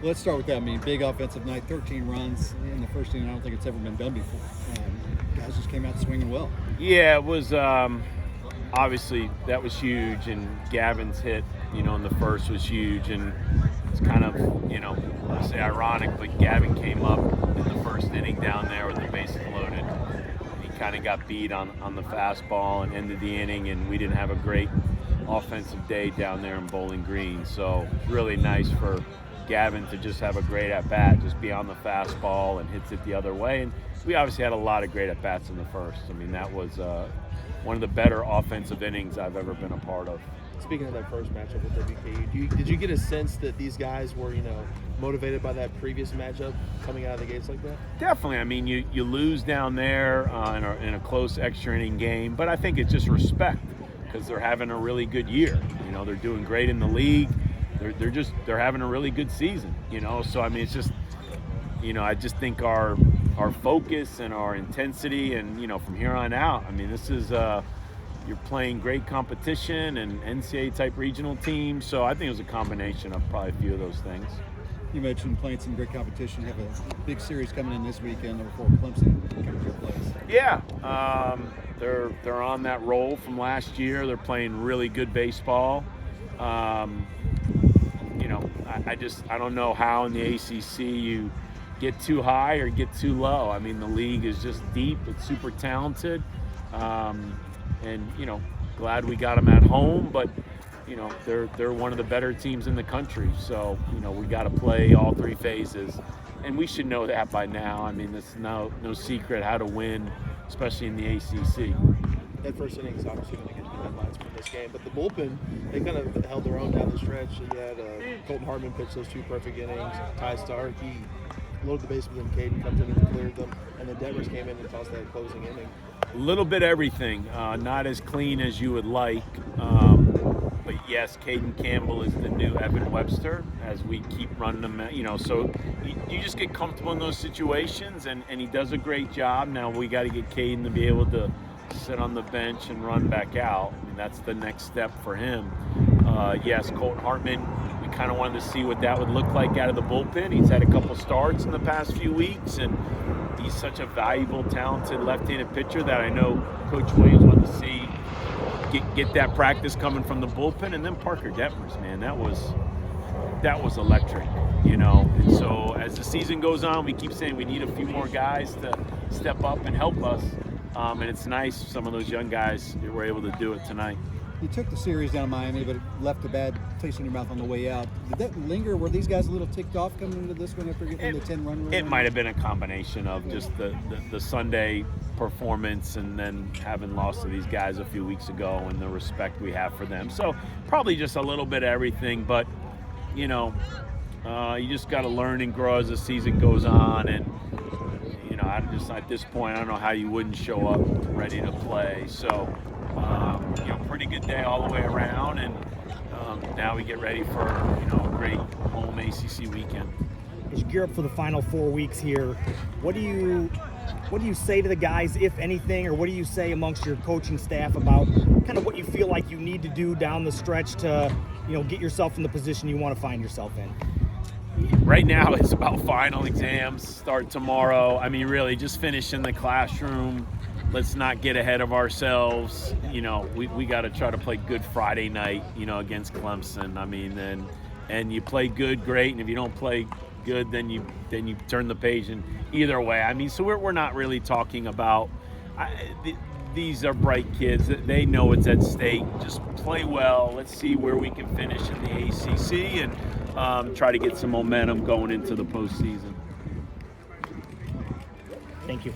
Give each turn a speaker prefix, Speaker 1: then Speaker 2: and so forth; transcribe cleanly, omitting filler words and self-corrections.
Speaker 1: Let's start with that. I mean, big offensive night, 13 runs in the first inning. I don't think it's ever been done before. Guys just came out swinging well.
Speaker 2: Yeah, it was obviously that was huge, and Gavin's hit, in the first was huge, and it's kind of, I say ironic, but Gavin came up in the first inning down there with the bases loaded. He kind of got beat on the fastball and ended the inning, and we didn't have a great offensive day down there in Bowling Green. So really nice for Gavin to just have a great at-bat, just be on the fastball and hits it the other way. And we obviously had a lot of great at-bats in the first. I mean, that was one of the better offensive innings I've ever been a part of.
Speaker 3: Speaking of that first matchup with WKU, did you get a sense that these guys were, motivated by that previous matchup coming out of the gates like that?
Speaker 2: Definitely. I mean, you lose down there in a close extra inning game, but I think it's just respect because they're having a really good year. They're doing great in the league. They're having a really good season. So I mean, it's just, I just think our focus and our intensity, and from here on out, I mean, this is you're playing great competition and NCAA type regional teams. So I think it was a combination of probably a few of those things.
Speaker 1: You mentioned playing some great competition. Have a big series coming in this weekend before Clemson coming to your place.
Speaker 2: Yeah, they're on that roll from last year. They're playing really good baseball. I don't know how in the ACC you get too high or get too low. I mean, the league is just deep. It's super talented. And glad we got them at home, but they're one of the better teams in the country. So we got to play all three phases, and we should know that by now. I mean, it's no secret how to win, especially in the ACC.
Speaker 3: That first inning is obviously going to get the headlines from this game, but the bullpen, they kind of held their own down the stretch. You had Colton Hartman pitch those two perfect innings. Ty Stark, he loaded the bases with him. Caden comes in and cleared them, and then Devers came in and tossed that closing inning.
Speaker 2: A little bit everything, not as clean as you would like, but yes, Caden Campbell is the new Evan Webster as we keep running them. So you just get comfortable in those situations, and he does a great job. Now we got to get Caden to be able to sit on the bench and run back out. I mean, that's the next step for him. Yes, Colton Hartman, we kind of wanted to see what that would look like out of the bullpen. He's had a couple starts in the past few weeks, and he's such a valuable, talented left-handed pitcher that I know Coach Williams wanted to see get that practice coming from the bullpen. And then Parker Detmers, man, that was electric, And so as the season goes on, we keep saying we need a few more guys to step up and help us. And it's nice some of those young guys were able to do it tonight.
Speaker 1: You took the series down in Miami, but it left a bad taste in your mouth on the way out. Did that linger? Were these guys a little ticked off coming into this one after getting the 10-run run?
Speaker 2: It might have been a combination of just the Sunday performance and then having lost to these guys a few weeks ago and the respect we have for them. So probably just a little bit of everything, but, you just got to learn and grow as the season goes on. And, at this point, I don't know how you wouldn't show up ready to play. So, pretty good day all the way around, and now we get ready for a great home ACC weekend.
Speaker 4: As you gear up for the final 4 weeks here, what do you say to the guys, if anything, or what do you say amongst your coaching staff about kind of what you feel like you need to do down the stretch to get yourself in the position you want to find yourself in?
Speaker 2: Right now it's about final exams start tomorrow. I mean, really just finish in the classroom. Let's not get ahead of ourselves. We got to try to play good Friday night, against Clemson. I mean, and you play good, great, and if you don't play good, then you turn the page. And either way, I mean, so we're not really talking about. These are bright kids. They know what's at stake. Just play well. Let's see where we can finish in the ACC and try to get some momentum going into the postseason.
Speaker 4: Thank you.